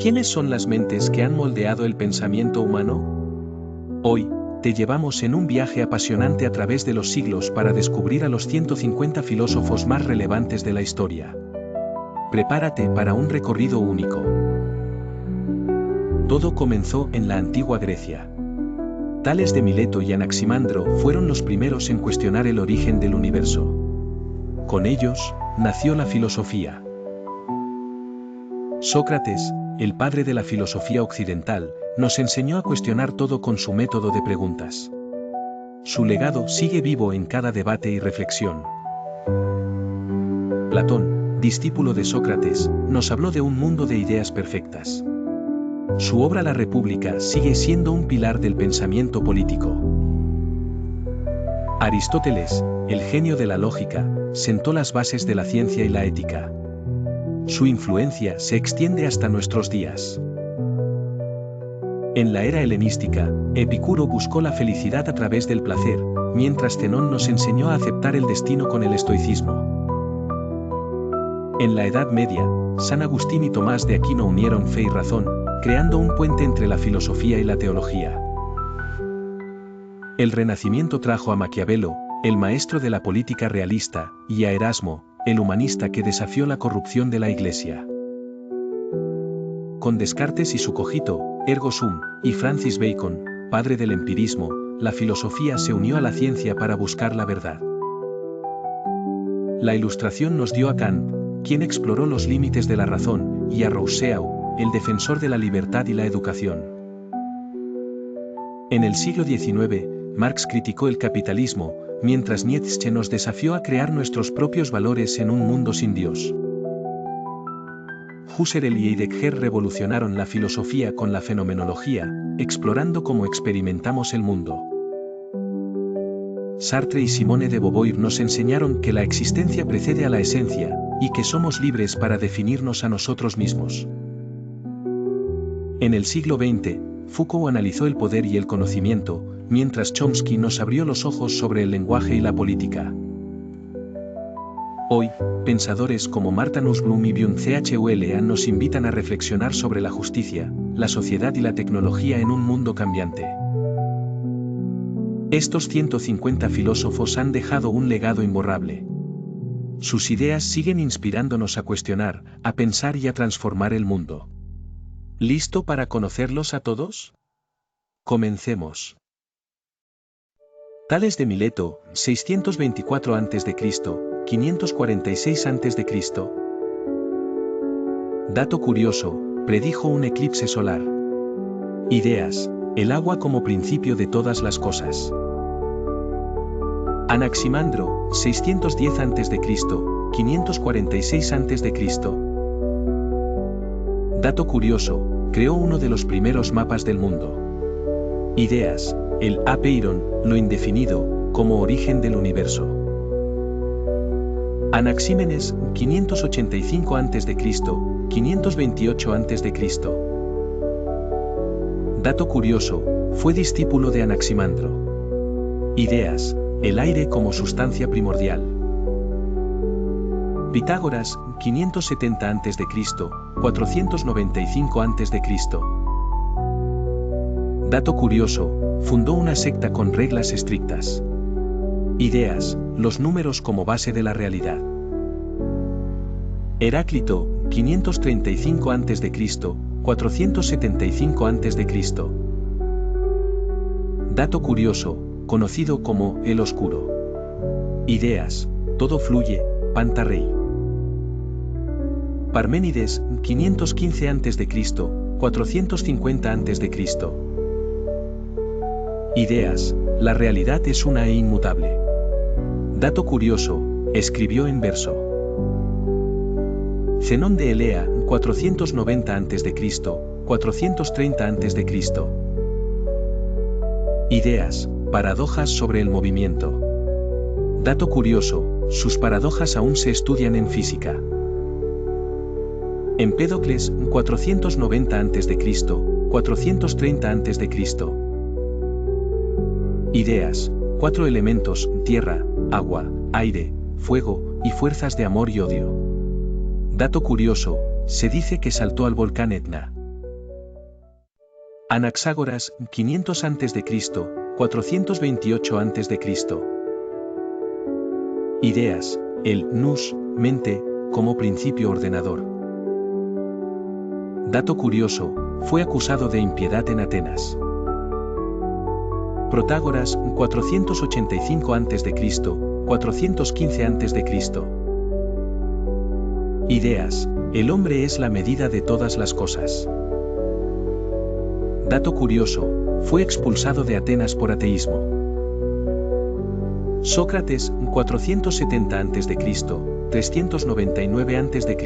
¿Quiénes son las mentes que han moldeado el pensamiento humano? Hoy, te llevamos en un viaje apasionante a través de los siglos para descubrir a los 150 filósofos más relevantes de la historia. Prepárate para un recorrido único. Todo comenzó en la antigua Grecia. Tales de Mileto y Anaximandro fueron los primeros en cuestionar el origen del universo. Con ellos, nació la filosofía. Sócrates, el padre de la filosofía occidental, nos enseñó a cuestionar todo con su método de preguntas. Su legado sigue vivo en cada debate y reflexión. Platón, discípulo de Sócrates, nos habló de un mundo de ideas perfectas. Su obra La República sigue siendo un pilar del pensamiento político. Aristóteles, el genio de la lógica, sentó las bases de la ciencia y la ética. Su influencia se extiende hasta nuestros días. En la era helenística, Epicuro buscó la felicidad a través del placer, mientras Zenón nos enseñó a aceptar el destino con el estoicismo. En la Edad Media, San Agustín y Tomás de Aquino unieron fe y razón, creando un puente entre la filosofía y la teología. El Renacimiento trajo a Maquiavelo, el maestro de la política realista, y a Erasmo, el humanista que desafió la corrupción de la Iglesia. Con Descartes y su cogito, ergo sum, y Francis Bacon, padre del empirismo, la filosofía se unió a la ciencia para buscar la verdad. La Ilustración nos dio a Kant, quien exploró los límites de la razón, y a Rousseau, el defensor de la libertad y la educación. En el siglo XIX, Marx criticó el capitalismo, mientras Nietzsche nos desafió a crear nuestros propios valores en un mundo sin Dios. Husserl y Heidegger revolucionaron la filosofía con la fenomenología, explorando cómo experimentamos el mundo. Sartre y Simone de Beauvoir nos enseñaron que la existencia precede a la esencia, y que somos libres para definirnos a nosotros mismos. En el siglo XX, Foucault analizó el poder y el conocimiento, mientras Chomsky nos abrió los ojos sobre el lenguaje y la política. Hoy, pensadores como Martha Nussbaum y Byung-Chul Han nos invitan a reflexionar sobre la justicia, la sociedad y la tecnología en un mundo cambiante. Estos 150 filósofos han dejado un legado imborrable. Sus ideas siguen inspirándonos a cuestionar, a pensar y a transformar el mundo. ¿Listo para conocerlos a todos? Comencemos. Tales de Mileto, 624 a.C., 546 a.C. Dato curioso, predijo un eclipse solar. Ideas, el agua como principio de todas las cosas. Anaximandro, 610 a.C., 546 a.C. Dato curioso, creó uno de los primeros mapas del mundo. Ideas, el apeiron, lo indefinido, como origen del universo. Anaxímenes, 585 a.C., 528 a.C. Dato curioso, fue discípulo de Anaximandro. Ideas, el aire como sustancia primordial. Pitágoras, 570 a.C., 495 a.C. Dato curioso, fundó una secta con reglas estrictas. Ideas, los números como base de la realidad. Heráclito, 535 a.C., 475 a.C. Dato curioso, conocido como el Oscuro. Ideas, todo fluye, Pantarrey. Parménides, 515 a.C., 450 a.C. Ideas, la realidad es una e inmutable. Dato curioso, escribió en verso. Zenón de Elea, 490 a.C., 430 a.C. Ideas, paradojas sobre el movimiento. Dato curioso, sus paradojas aún se estudian en física. Empédocles, 490 a.C., 430 a.C. Ideas, 4 elementos, tierra, agua, aire, fuego, y fuerzas de amor y odio. Dato curioso, se dice que saltó al volcán Etna. Anaxágoras, 500 a.C., 428 a.C. Ideas, el nous, mente, como principio ordenador. Dato curioso, fue acusado de impiedad en Atenas. Protágoras, 485 a.C., 415 a.C. Ideas, el hombre es la medida de todas las cosas. Dato curioso, fue expulsado de Atenas por ateísmo. Sócrates, 470 a.C., 399 a.C.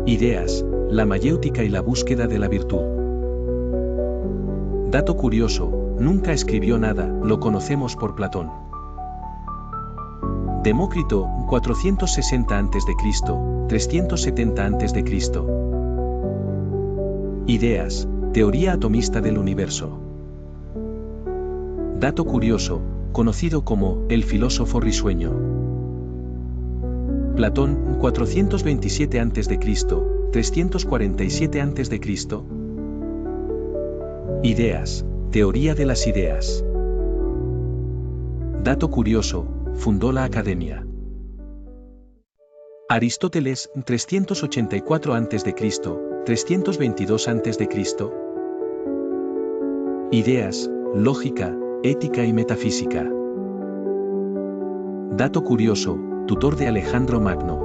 Ideas, la mayéutica y la búsqueda de la virtud. Dato curioso, nunca escribió nada, lo conocemos por Platón. Demócrito, 460 a.C., 370 a.C. Ideas, teoría atomista del universo. Dato curioso, conocido como el filósofo risueño. Platón, 427 a.C., 347 a.C. Ideas, teoría de las ideas. Dato curioso, fundó la Academia. Aristóteles, 384 a.C., 322 a.C. Ideas, lógica, ética y metafísica. Dato curioso, tutor de Alejandro Magno.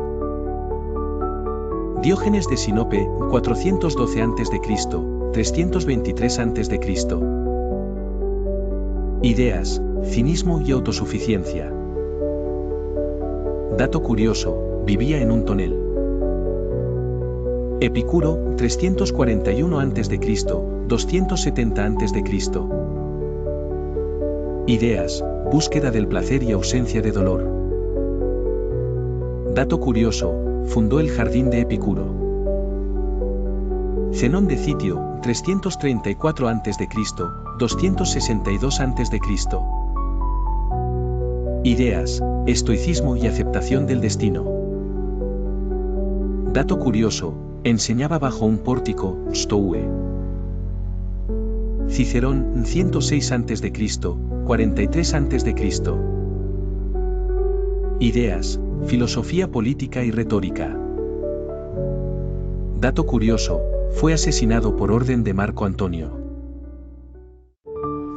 Diógenes de Sinope, 412 a.C., 323 a.C. Ideas, cinismo y autosuficiencia. Dato curioso, vivía en un tonel. Epicuro, 341 a.C., 270 a.C. Ideas, búsqueda del placer y ausencia de dolor. Dato curioso, fundó el jardín de Epicuro. Zenón de Citio, 334 a.C., 262 a.C. Ideas, estoicismo y aceptación del destino. Dato curioso, enseñaba bajo un pórtico, stoue. Cicerón, 106 a.C., 43 a.C. Ideas, filosofía política y retórica. Dato curioso, fue asesinado por orden de Marco Antonio.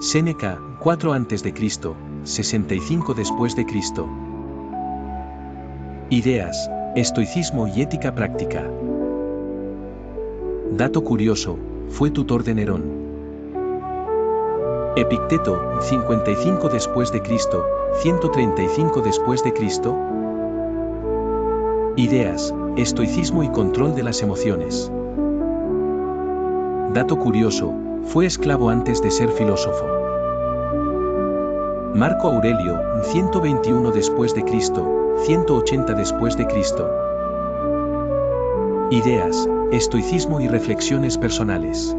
Séneca, 4 a.C., 65 después de Cristo. Ideas, estoicismo y ética práctica. Dato curioso, fue tutor de Nerón. Epicteto, 55 después de Cristo, 135 después de Cristo. Ideas, estoicismo y control de las emociones. Dato curioso, fue esclavo antes de ser filósofo. Marco Aurelio, 121 después de Cristo, 180 después de Cristo. Ideas, estoicismo y reflexiones personales.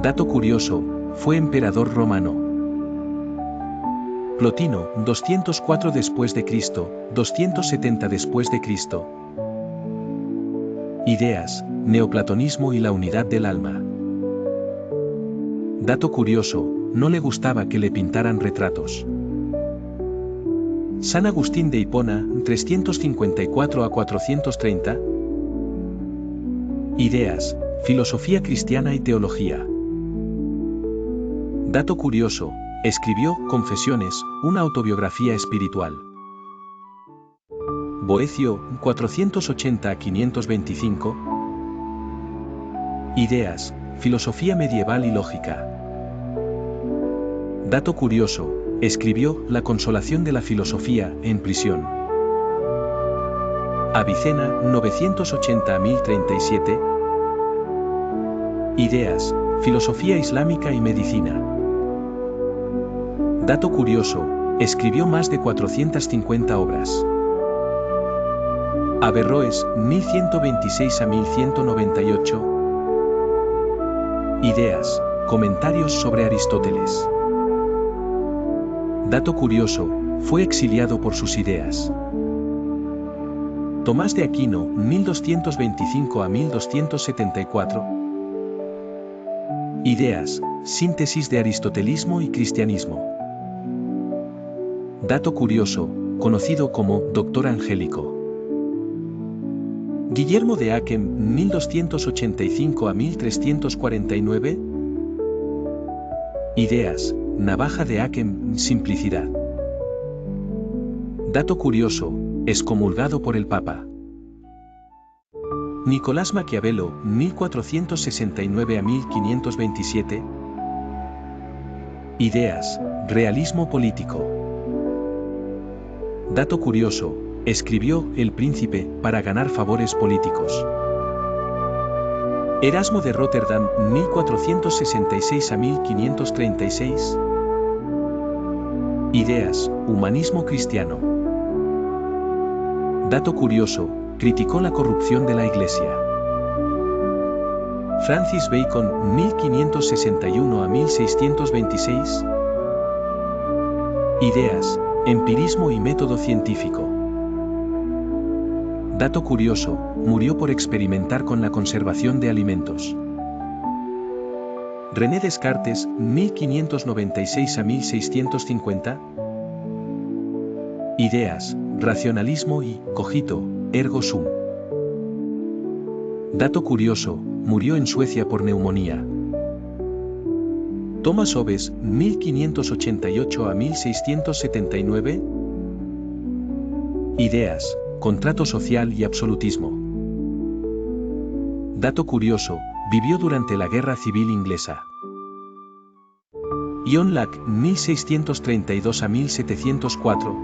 Dato curioso, fue emperador romano. Plotino, 204 después de Cristo, 270 después de Cristo. Ideas, neoplatonismo y la unidad del alma. Dato curioso, no le gustaba que le pintaran retratos. San Agustín de Hipona, 354 a 430. Ideas, filosofía cristiana y teología. Dato curioso, escribió Confesiones, una autobiografía espiritual. Boecio, 480 a 525. Ideas, filosofía medieval y lógica. Dato curioso, escribió La consolación de la filosofía, en prisión. Avicena, 980 a 1037. Ideas, filosofía islámica y medicina. Dato curioso, escribió más de 450 obras. Averroes, 1126 a 1198. Ideas, comentarios sobre Aristóteles. Dato curioso, fue exiliado por sus ideas. Tomás de Aquino, 1225 a 1274. Ideas, síntesis de aristotelismo y cristianismo. Dato curioso, conocido como Doctor Angélico. Guillermo de Ockham, 1285 a 1349. Ideas, navaja de Ockham, simplicidad. Dato curioso, excomulgado por el Papa. Nicolás Maquiavelo, 1469 a 1527. Ideas, realismo político. Dato curioso, escribió El Príncipe para ganar favores políticos. Erasmo de Rotterdam, 1466 a 1536. Ideas, humanismo cristiano. Dato curioso, criticó la corrupción de la Iglesia. Francis Bacon, 1561 a 1626. Ideas, empirismo y método científico. Dato curioso, murió por experimentar con la conservación de alimentos. René Descartes, 1596 a 1650. Ideas, racionalismo y cogito, ergo sum. Dato curioso, murió en Suecia por neumonía. Thomas Hobbes, 1588 a 1679. Ideas, contrato social y absolutismo. Dato curioso, vivió durante la Guerra Civil Inglesa. John Locke, 1632 a 1704.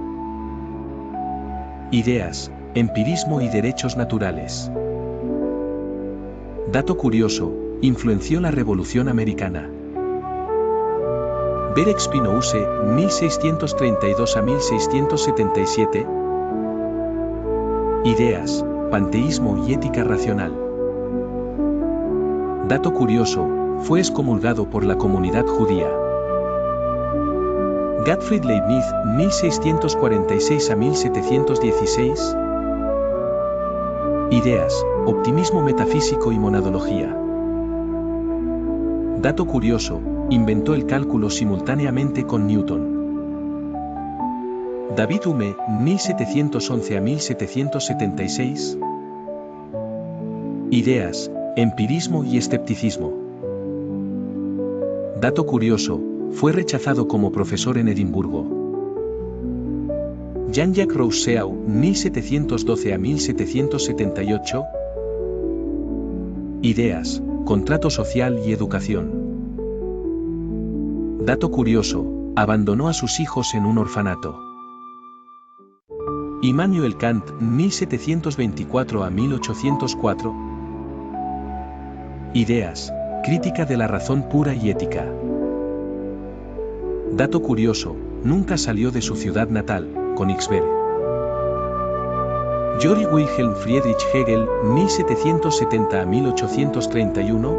Ideas, empirismo y derechos naturales. Dato curioso, influenció la Revolución Americana. Berek Spinouse, 1632 a 1677. Ideas, panteísmo y ética racional. Dato curioso, fue excomulgado por la comunidad judía. Gottfried Leibniz, 1646 a 1716. Ideas, optimismo metafísico y monadología. Dato curioso, inventó el cálculo simultáneamente con Newton. David Hume, 1711 a 1776. Ideas, empirismo y escepticismo. Dato curioso, fue rechazado como profesor en Edimburgo. Jean-Jacques Rousseau, 1712 a 1778. Ideas, contrato social y educación. Dato curioso, abandonó a sus hijos en un orfanato. Immanuel Kant, 1724 a 1804. Ideas, crítica de la razón pura y ética. Dato curioso, nunca salió de su ciudad natal, Königsberg. Georg Wilhelm Friedrich Hegel, 1770 a 1831.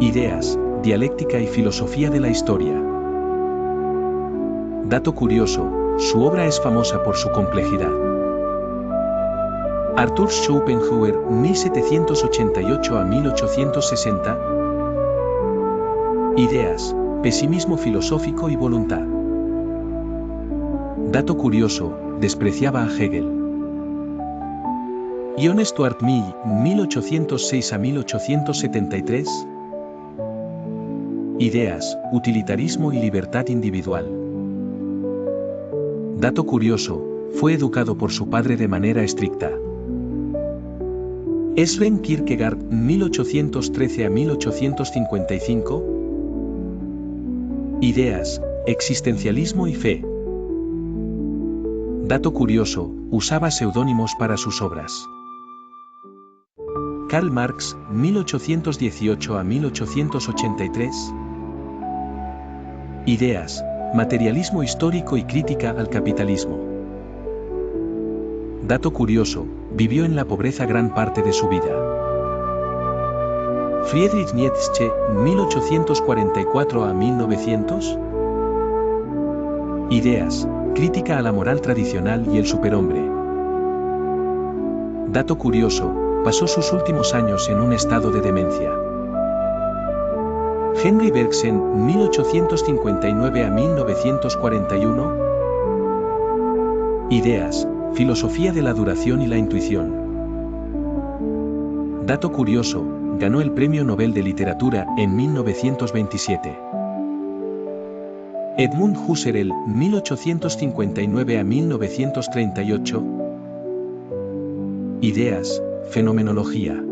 Ideas, dialéctica y filosofía de la historia. Dato curioso, su obra es famosa por su complejidad. Arthur Schopenhauer, 1788 a 1860. Ideas, pesimismo filosófico y voluntad. Dato curioso, despreciaba a Hegel. John Stuart Mill, 1806 a 1873. Ideas, utilitarismo y libertad individual. Dato curioso, fue educado por su padre de manera estricta. Søren Kierkegaard, 1813 a 1855. Ideas, existencialismo y fe. Dato curioso, usaba seudónimos para sus obras. Karl Marx, 1818 a 1883. Ideas, materialismo histórico y crítica al capitalismo. Dato curioso, vivió en la pobreza gran parte de su vida. Friedrich Nietzsche, 1844 a 1900. Ideas, crítica a la moral tradicional y el superhombre. Dato curioso, pasó sus últimos años en un estado de demencia. Henry Bergson, 1859 a 1941. Ideas, filosofía de la duración y la intuición. Dato curioso, ganó el Premio Nobel de Literatura en 1927. Edmund Husserl, 1859 a 1938. Ideas, fenomenología.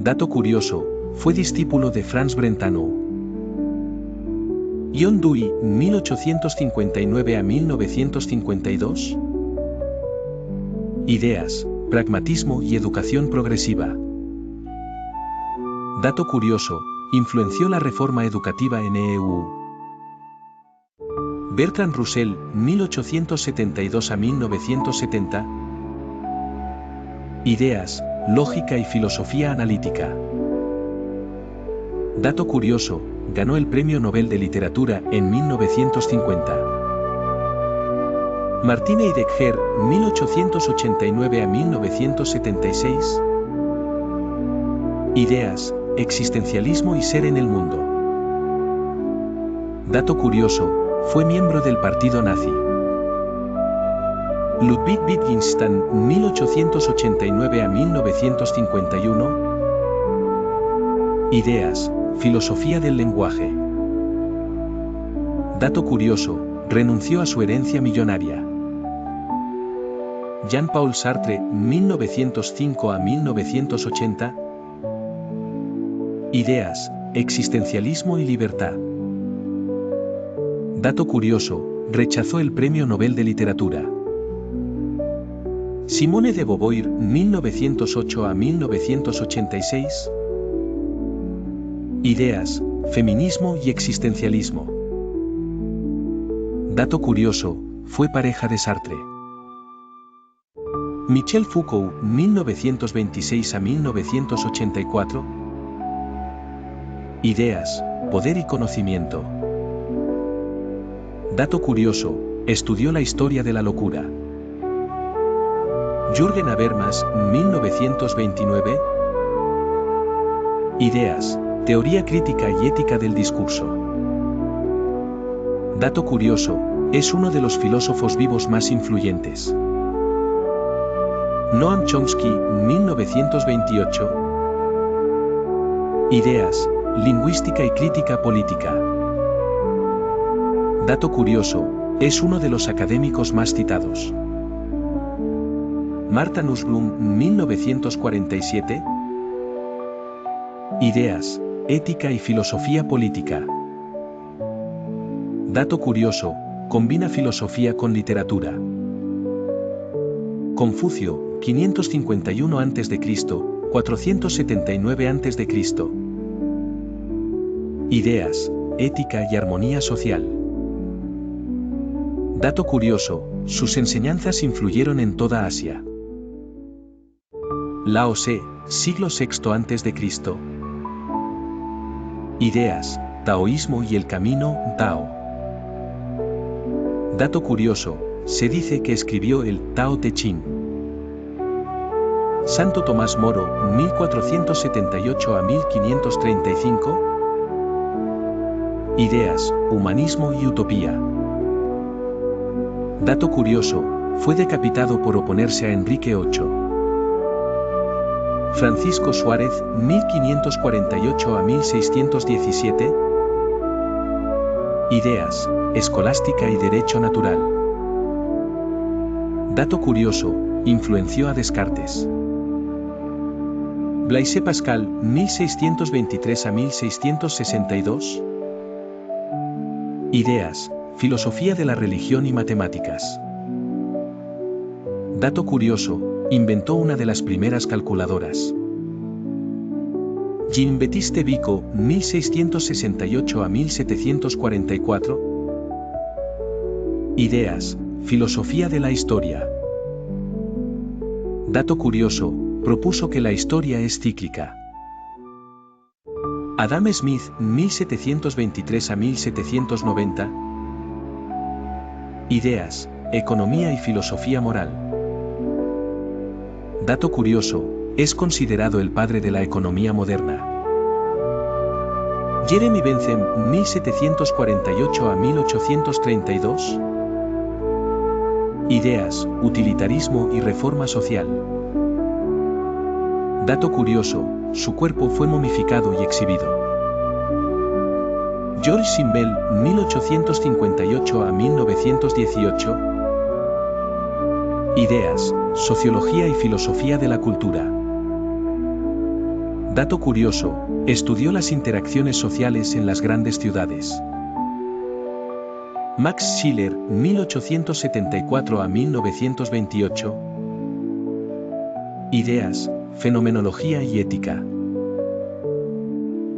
Dato curioso, fue discípulo de Franz Brentano. John Dewey, 1859 a 1952. Ideas, pragmatismo y educación progresiva. Dato curioso, influenció la reforma educativa en EU. Bertrand Russell, 1872 a 1970. Ideas, lógica y filosofía analítica. Dato curioso, ganó el Premio Nobel de Literatura en 1950. Martin Heidegger, 1889 a 1976. Ideas, existencialismo y ser en el mundo. Dato curioso, fue miembro del partido nazi. Ludwig Wittgenstein, 1889 a 1951. Ideas, filosofía del lenguaje. Dato curioso, renunció a su herencia millonaria. Jean-Paul Sartre, 1905 a 1980. Ideas, existencialismo y libertad. Dato curioso, rechazó el Premio Nobel de Literatura. Simone de Beauvoir, 1908 a 1986. Ideas, feminismo y existencialismo. Dato curioso, fue pareja de Sartre. Michel Foucault, 1926 a 1984. Ideas, poder y conocimiento. Dato curioso, estudió la historia de la locura. Jürgen Habermas, 1929. Ideas, teoría crítica y ética del discurso. Dato curioso, es uno de los filósofos vivos más influyentes. Noam Chomsky, 1928. Ideas, lingüística y crítica política. Dato curioso, es uno de los académicos más citados. Martha Nussbaum, 1947. Ideas, ética y filosofía política. Dato curioso, combina filosofía con literatura. Confucio, 551 a.C., 479 a.C. Ideas, ética y armonía social. Dato curioso, sus enseñanzas influyeron en toda Asia. Lao Tse, siglo VI a.C. Ideas, taoísmo y el camino, Tao. Dato curioso, se dice que escribió el Tao Te Ching. Santo Tomás Moro, 1478 a 1535. Ideas, humanismo y utopía. Dato curioso, fue decapitado por oponerse a Enrique VIII. Francisco Suárez, 1548 a 1617. Ideas, escolástica y derecho natural. Dato curioso, influenció a Descartes. Blaise Pascal, 1623 a 1662. Ideas, filosofía de la religión y matemáticas. Dato curioso, inventó una de las primeras calculadoras. Jean-Baptiste Vico, 1668 a 1744. Ideas, filosofía de la historia. Dato curioso, propuso que la historia es cíclica. Adam Smith, 1723 a 1790. Ideas, economía y filosofía moral. Dato curioso, es considerado el padre de la economía moderna. Jeremy Bentham, 1748 a 1832. Ideas, utilitarismo y reforma social. Dato curioso, su cuerpo fue momificado y exhibido. George Simmel, 1858 a 1918. Ideas, sociología y filosofía de la cultura. Dato curioso, estudió las interacciones sociales en las grandes ciudades. Max Schiller, 1874 a 1928. Ideas, fenomenología y ética.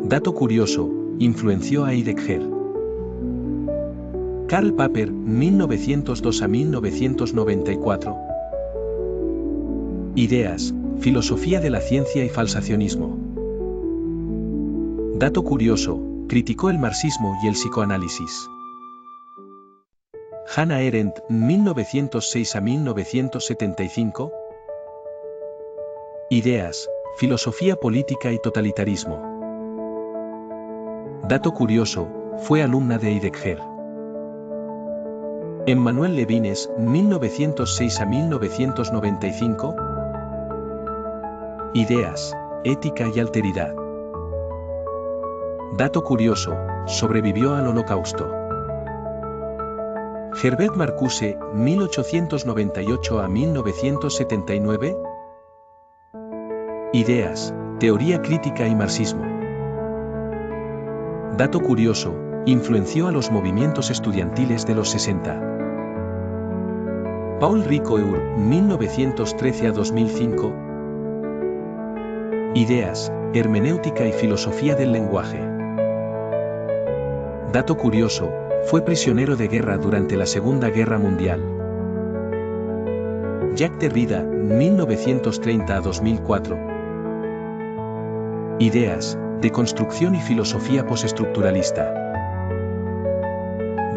Dato curioso, influenció a Heidegger. Karl Popper, 1902 a 1994. Ideas, filosofía de la ciencia y falsacionismo. Dato curioso, criticó el marxismo y el psicoanálisis. Hannah Arendt, 1906 a 1975. Ideas, filosofía política y totalitarismo. Dato curioso, fue alumna de Heidegger. Emmanuel Levines, 1906 a 1995. Ideas, ética y alteridad. Dato curioso, sobrevivió al Holocausto. Herbert Marcuse, 1898 a 1979. Ideas, teoría crítica y marxismo. Dato curioso, influenció a los movimientos estudiantiles de los 60. Paul Ricoeur, 1913 a 2005. Ideas, hermenéutica y filosofía del lenguaje. Dato curioso, fue prisionero de guerra durante la Segunda Guerra Mundial. Jacques Derrida, 1930 a 2004. Ideas, deconstrucción y filosofía postestructuralista.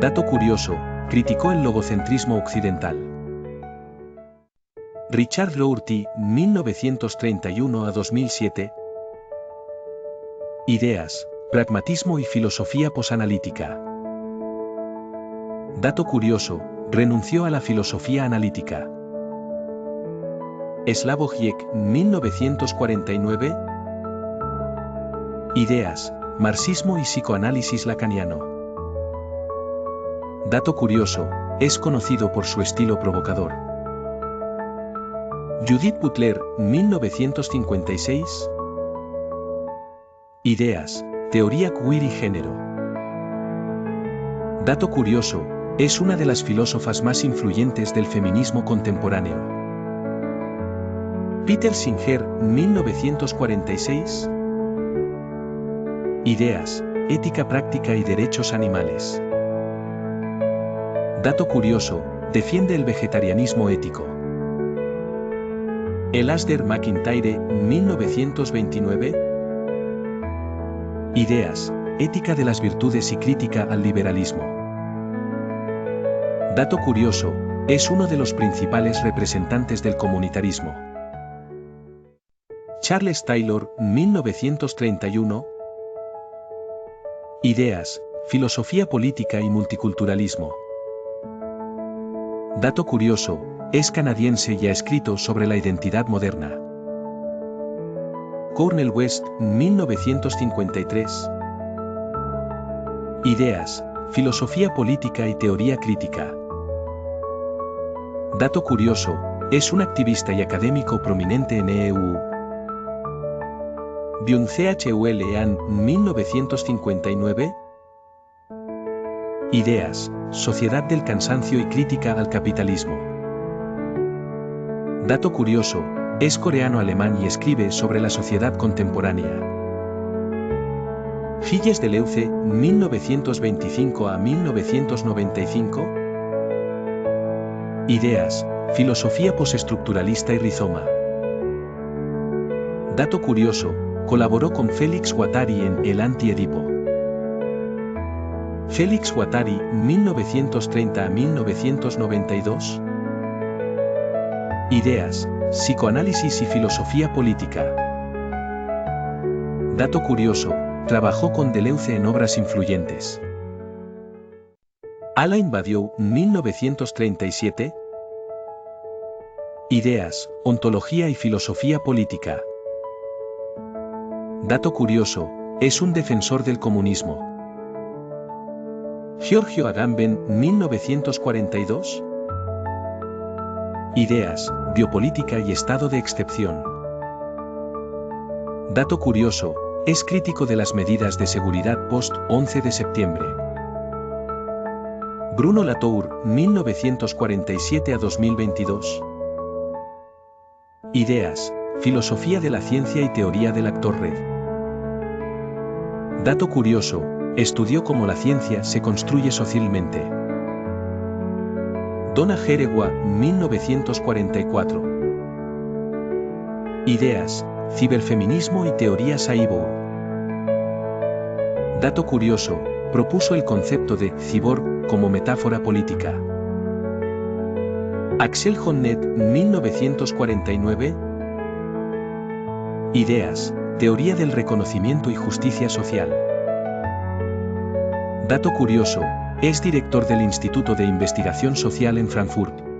Dato curioso, criticó el logocentrismo occidental. Richard Rorty, 1931 a 2007. Ideas, pragmatismo y filosofía posanalítica. Dato curioso, renunció a la filosofía analítica. Slavoj Žižek, 1949. Ideas, marxismo y psicoanálisis lacaniano. Dato curioso, es conocido por su estilo provocador. Judith Butler, 1956. Ideas, teoría queer y género. Dato curioso, es una de las filósofas más influyentes del feminismo contemporáneo. Peter Singer, 1946. Ideas, ética práctica y derechos animales. Dato curioso, defiende el vegetarianismo ético. Alasdair MacIntyre, 1929. Ideas, ética de las virtudes y crítica al liberalismo. Dato curioso, es uno de los principales representantes del comunitarismo. Charles Taylor, 1931. Ideas, filosofía política y multiculturalismo. Dato curioso, es canadiense y ha escrito sobre la identidad moderna. Cornel West, 1953. Ideas, filosofía política y teoría crítica. Dato curioso, es un activista y académico prominente en EU. Byung-Chul Han, 1959. Ideas, sociedad del cansancio y crítica al capitalismo. Dato curioso, es coreano-alemán y escribe sobre la sociedad contemporánea. Gilles Deleuze, 1925 a 1995. Ideas, filosofía postestructuralista y rizoma. Dato curioso, colaboró con Félix Guattari en El Anti-Edipo. Félix Guattari, 1930 a 1992. Ideas, psicoanálisis y filosofía política. Dato curioso, Trabajó con Deleuze en obras influyentes. Alain Badiou, 1937. Ideas, ontología y filosofía política. Dato curioso, es un defensor del comunismo. Giorgio Agamben, 1942. Ideas, biopolítica y estado de excepción. Dato curioso, es crítico de las medidas de seguridad post-11 de septiembre. Bruno Latour, 1947 a 2022. Ideas, filosofía de la ciencia y teoría del actor red. Dato curioso, estudió cómo la ciencia se construye socialmente. Donna Haraway, 1944. Ideas, ciberfeminismo y teoría cyborg. Dato curioso, propuso el concepto de cyborg como metáfora política. Axel Honneth, 1949. Ideas, teoría del reconocimiento y justicia social. Dato curioso, es director del Instituto de Investigación Social en Frankfurt.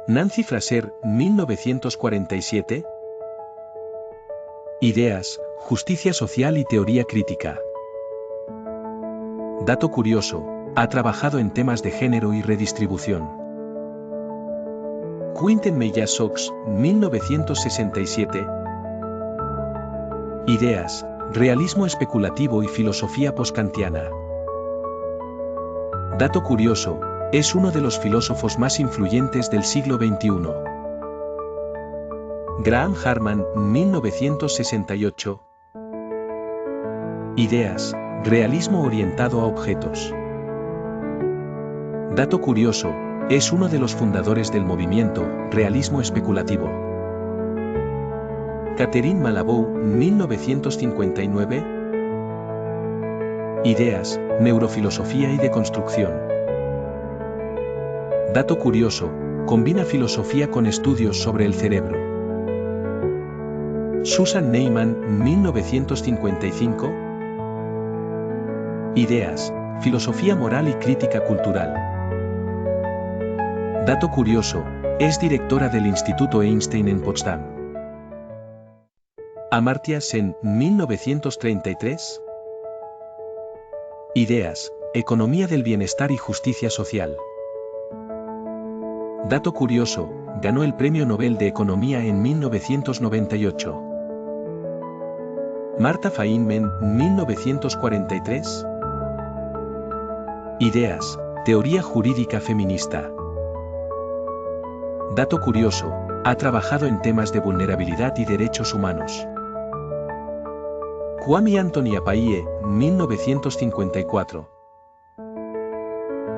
Nancy Fraser, 1947. Ideas, justicia social y teoría crítica. Dato curioso, ha trabajado en temas de género y redistribución. Quentin Meillas-Sox, 1967. Ideas, realismo especulativo y filosofía poskantiana. Dato curioso, es uno de los filósofos más influyentes del siglo XXI. Graham Harman, 1968. Ideas, realismo orientado a objetos. Dato curioso, es uno de los fundadores del movimiento realismo especulativo. Catherine Malabou, 1959. Ideas, neurofilosofía y deconstrucción. Dato curioso, combina filosofía con estudios sobre el cerebro. Susan Neiman, 1955. Ideas, filosofía moral y crítica cultural. Dato curioso, es directora del Instituto Einstein en Potsdam. Amartya Sen, 1933. Ideas, economía del bienestar y justicia social. Dato curioso, ganó el Premio Nobel de Economía en 1998. Marta Feynman, 1943. Ideas, teoría jurídica feminista. Dato curioso, ha trabajado en temas de vulnerabilidad y derechos humanos. Kwame Anthony Apaye, 1954.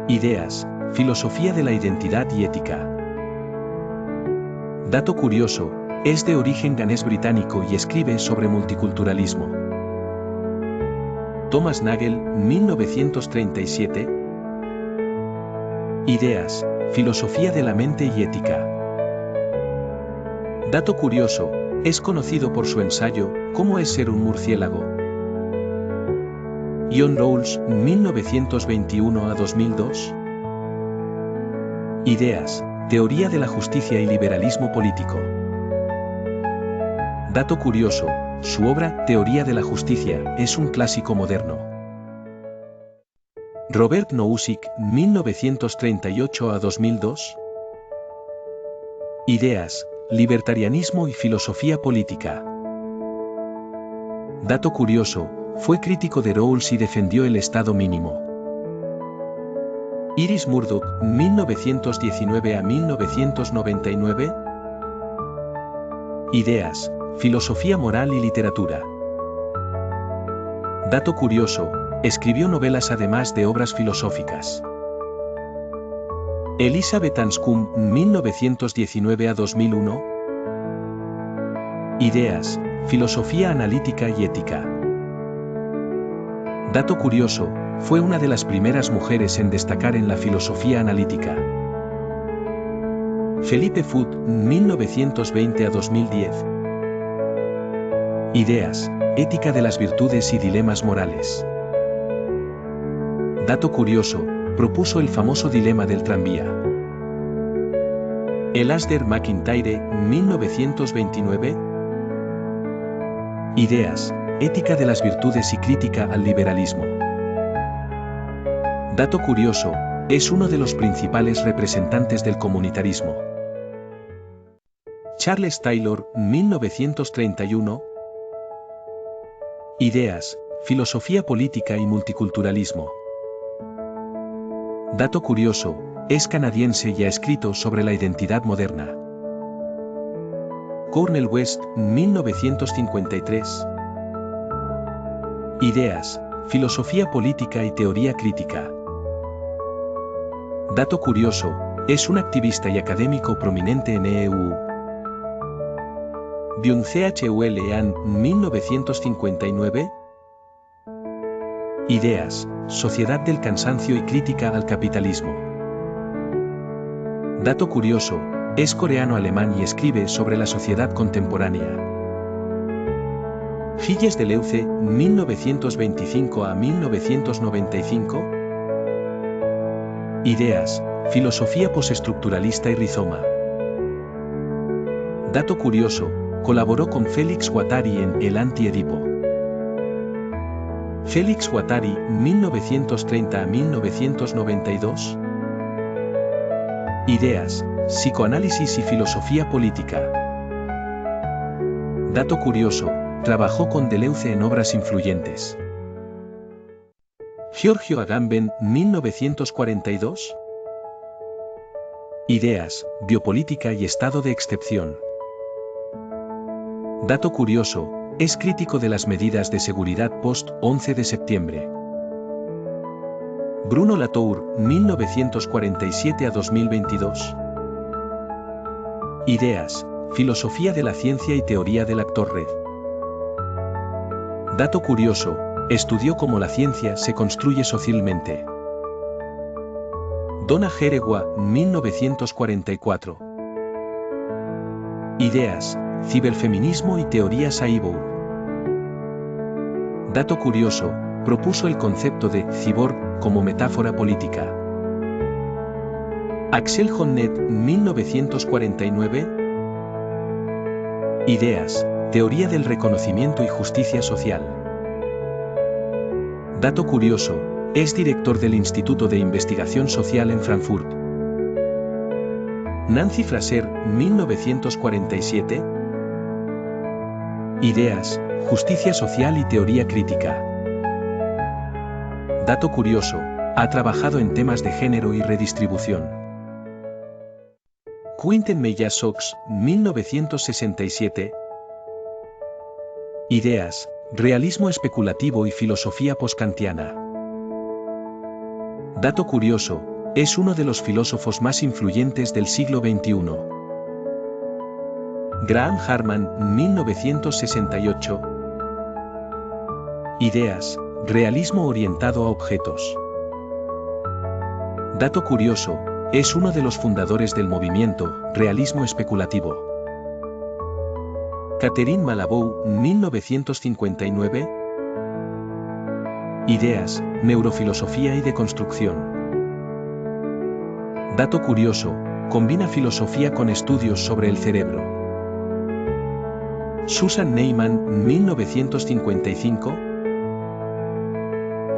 Ideas, filosofía de la identidad y ética. Dato curioso, es de origen ganés británico y escribe sobre multiculturalismo. Thomas Nagel, 1937. Ideas, filosofía de la mente y ética. Dato curioso, es conocido por su ensayo ¿Cómo es ser un murciélago? John Rawls, 1921 a 2002. Ideas, teoría de la justicia y liberalismo político. Dato curioso, su obra Teoría de la justicia es un clásico moderno. Robert Nozick, 1938 a 2002. Ideas, libertarianismo y filosofía política. Dato curioso, fue crítico de Rawls y defendió el Estado mínimo. Iris Murdoch, 1919 a 1999. Ideas, filosofía moral y literatura. Dato curioso, escribió novelas además de obras filosóficas. Elizabeth Anscombe, 1919 a 2001. Ideas, filosofía analítica y ética. Dato curioso, fue una de las primeras mujeres en destacar en la filosofía analítica. Felipe Foot, 1920 a 2010. Ideas, Ética de las virtudes y dilemas morales. Dato curioso, propuso el famoso dilema del tranvía. Alasdair MacIntyre, 1929. Ideas, ética de las virtudes y crítica al liberalismo. Dato curioso, es uno de los principales representantes del comunitarismo. Charles Taylor, 1931. Ideas, filosofía política y multiculturalismo. Dato curioso, es canadiense y ha escrito sobre la identidad moderna. Cornel West, 1953. Ideas, filosofía política y teoría crítica. Dato curioso, es un activista y académico prominente en EU. Byung-Chul Lean, 1959. Ideas, sociedad del cansancio y crítica al capitalismo. Dato curioso, es coreano-alemán y escribe sobre la sociedad contemporánea. Gilles Deleuze, 1925 a 1995. Ideas, filosofía postestructuralista y rizoma. Dato curioso, colaboró con Félix Guattari en El Anti-Edipo. Félix Guattari, 1930 a 1992. Ideas, psicoanálisis y filosofía política. Dato curioso, trabajó con Deleuze en obras influyentes. Giorgio Agamben, 1942. Ideas, biopolítica y estado de excepción. Dato curioso, es crítico de las medidas de seguridad post-11 de septiembre. Bruno Latour, 1947 a 2022. Ideas, filosofía de la ciencia y teoría del actor red. Dato curioso, estudió cómo la ciencia se construye socialmente. Donna Haraway, 1944. Ideas, ciberfeminismo y teoría cyborg. Dato curioso, propuso el concepto de cyborg como metáfora política. Axel Honneth, 1949. Ideas, teoría del reconocimiento y justicia social. Dato curioso, es director del Instituto de Investigación Social en Frankfurt. Nancy Fraser, 1947. Ideas, justicia social y teoría crítica. Dato curioso, ha trabajado en temas de género y redistribución. Quentin Meillas-Sox, 1967. Ideas, realismo especulativo y filosofía poskantiana. Dato curioso, es uno de los filósofos más influyentes del siglo XXI. Graham Harman, 1968. Ideas, realismo orientado a objetos. Dato curioso, es uno de los fundadores del movimiento realismo especulativo. Catherine Malabou, 1959. Ideas, neurofilosofía y deconstrucción. Dato curioso, combina filosofía con estudios sobre el cerebro. Susan Neiman, 1955.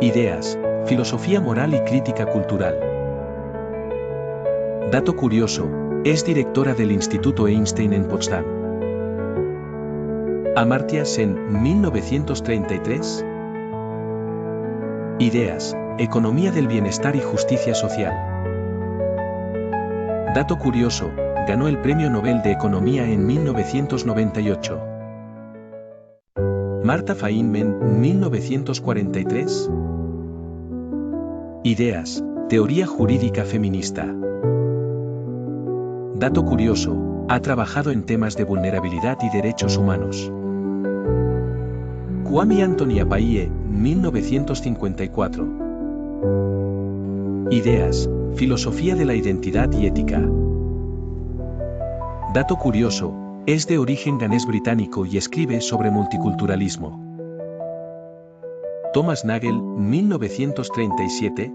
Ideas, filosofía moral y crítica cultural. Dato curioso, es directora del Instituto Einstein en Potsdam. Amartya Sen, 1933. Ideas, economía del bienestar y justicia social. Dato curioso, ganó el Premio Nobel de Economía en 1998. Marta Feynman, 1943. Ideas, teoría jurídica feminista. Dato curioso, ha trabajado en temas de vulnerabilidad y derechos humanos. Kwame Anthony Apaye, 1954. Ideas, filosofía de la identidad y ética. Dato curioso, es de origen ganés británico y escribe sobre multiculturalismo. Thomas Nagel, 1937.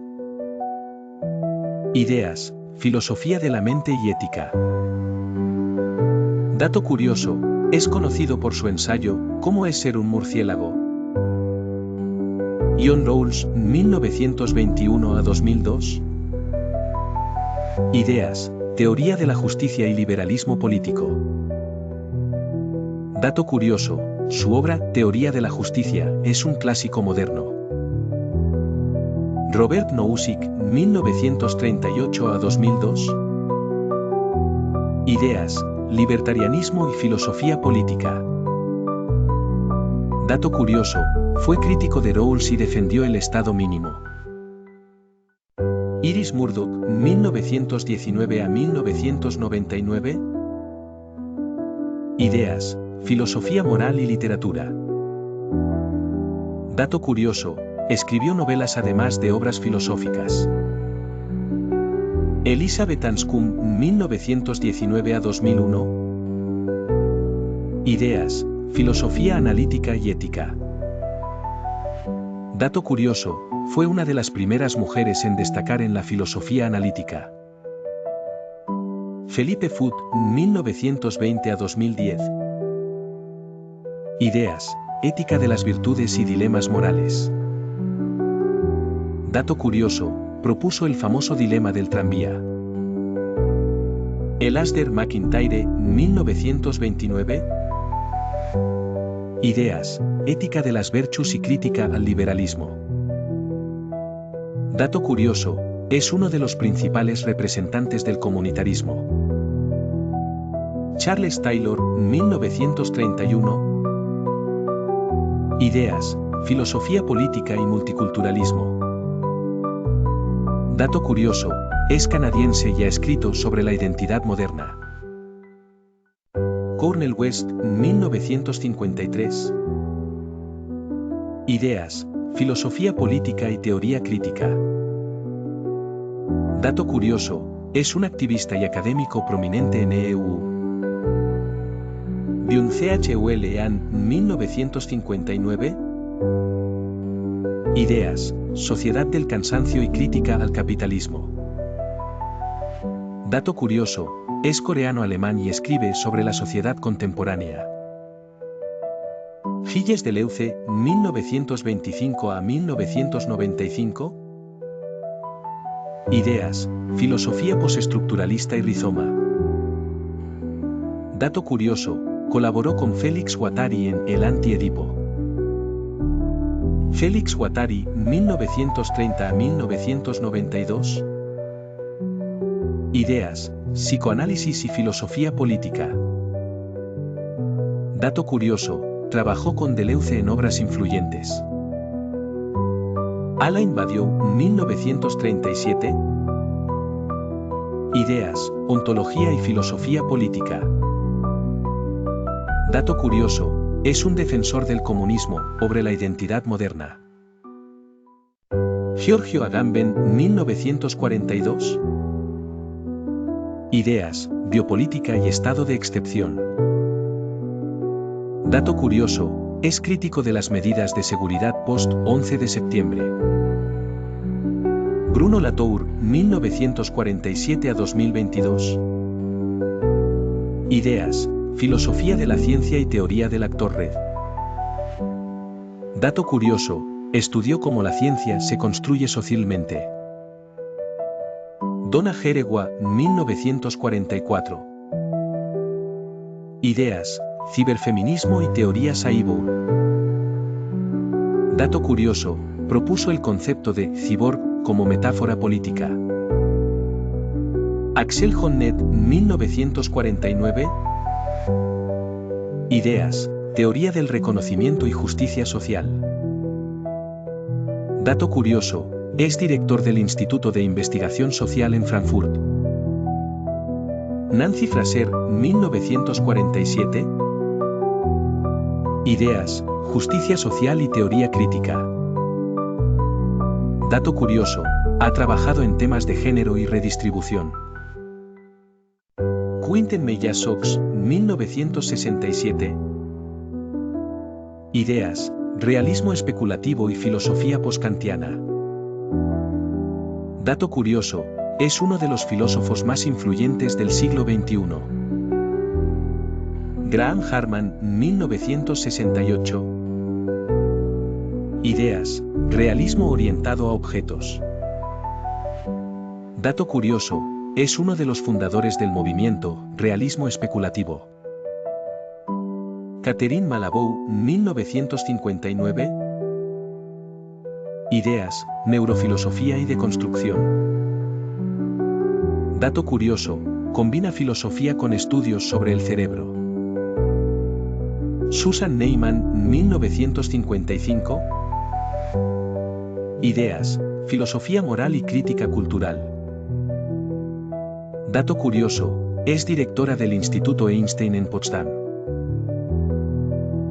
Ideas, filosofía de la mente y ética. Dato curioso, es conocido por su ensayo ¿Cómo es ser un murciélago? John Rawls, 1921 a 2002. Ideas, teoría de la justicia y liberalismo político. Dato curioso, su obra Teoría de la justicia es un clásico moderno. Robert Nozick, 1938 a 2002. Ideas, libertarianismo y filosofía política. Dato curioso, fue crítico de Rawls y defendió el Estado mínimo. Iris Murdoch, 1919 a 1999. Ideas, filosofía moral y literatura. Dato curioso, escribió novelas además de obras filosóficas. Elizabeth Anscombe, 1919 a 2001. Ideas, filosofía analítica y ética. Dato curioso, fue una de las primeras mujeres en destacar en la filosofía analítica. Felipe Foot, 1920 a 2010. Ideas, ética de las virtudes y dilemas morales. Dato curioso, propuso el famoso dilema del tranvía. Alasdair MacIntyre, 1929. Ideas, ética de las virtudes y crítica al liberalismo. Dato curioso, es uno de los principales representantes del comunitarismo. Charles Taylor, 1931. Ideas, filosofía política y multiculturalismo. Dato curioso, es canadiense y ha escrito sobre la identidad moderna. Cornel West, 1953. Ideas, filosofía política y teoría crítica. Dato curioso, es un activista y académico prominente en EU. Byung-Chul Han, 1959. Ideas, sociedad del cansancio y crítica al capitalismo. Dato curioso, es coreano-alemán y escribe sobre la sociedad contemporánea. Gilles Deleuze, 1925 a 1995. Ideas, filosofía postestructuralista y rizoma. Dato curioso, colaboró con Félix Guattari en El Anti-Edipo. Félix Guattari, 1930 a 1992. Ideas, psicoanálisis y filosofía política. Dato curioso, trabajó con Deleuze en obras influyentes. Alain Badiou, 1937. Ideas, ontología y filosofía política. Dato curioso, es un defensor del comunismo, sobre la identidad moderna. Giorgio Agamben, 1942. Ideas, biopolítica y estado de excepción. Dato curioso, es crítico de las medidas de seguridad post-11 de septiembre. Bruno Latour, 1947 a 2022. Ideas, filosofía de la ciencia y teoría del actor red. Dato curioso, estudió cómo la ciencia se construye socialmente. Donna Haraway, 1944. Ideas, ciberfeminismo y teoría cyborg. Dato curioso, propuso el concepto de cyborg como metáfora política. Axel Honneth, 1949. Ideas, teoría del reconocimiento y justicia social. Dato curioso, es director del Instituto de Investigación Social en Frankfurt. Nancy Fraser, 1947. Ideas, justicia social y teoría crítica. Dato curioso, ha trabajado en temas de género y redistribución. Quentin Meillas-Sox, 1967. Ideas, Realismo especulativo y filosofía poskantiana. Dato curioso, es uno de los filósofos más influyentes del siglo XXI. Graham Harman, 1968. Ideas, realismo orientado a objetos. Dato curioso, es uno de los fundadores del movimiento realismo especulativo. Catherine Malabou, 1959. Ideas, neurofilosofía y deconstrucción. Dato curioso, combina filosofía con estudios sobre el cerebro. Susan Neiman, 1955. Ideas, filosofía moral y crítica cultural. Dato curioso, es directora del Instituto Einstein en Potsdam.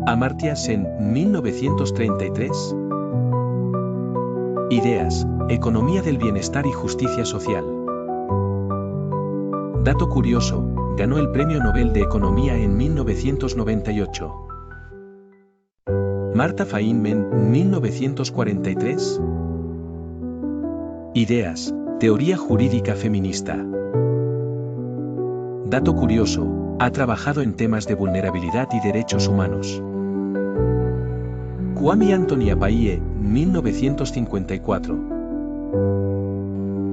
Amartya Sen, 1933. Ideas, economía del bienestar y justicia social. Dato curioso, ganó el Premio Nobel de Economía en 1998. Marta Feynman, 1943. Ideas, teoría jurídica feminista. Dato curioso, ha trabajado en temas de vulnerabilidad y derechos humanos. Kwame Anthony Apaye, 1954.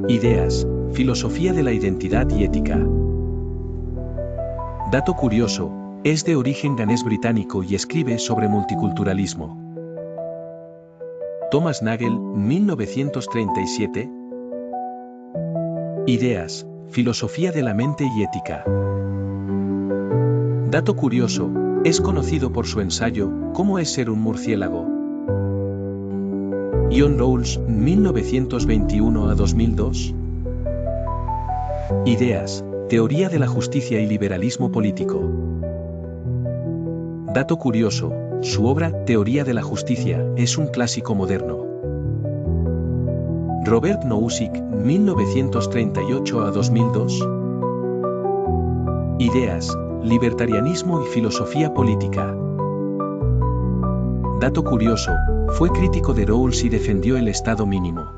Ideas, filosofía de la identidad y ética. Dato curioso, es de origen ganés británico y escribe sobre multiculturalismo. Thomas Nagel, 1937. Ideas, filosofía de la mente y ética. Dato curioso, es conocido por su ensayo ¿Cómo es ser un murciélago? John Rawls, 1921 a 2002. Ideas, teoría de la justicia y liberalismo político. Dato curioso, su obra Teoría de la justicia es un clásico moderno. Robert Nozick, 1938 a 2002. Ideas, libertarianismo y filosofía política. Dato curioso, fue crítico de Rawls y defendió el Estado mínimo.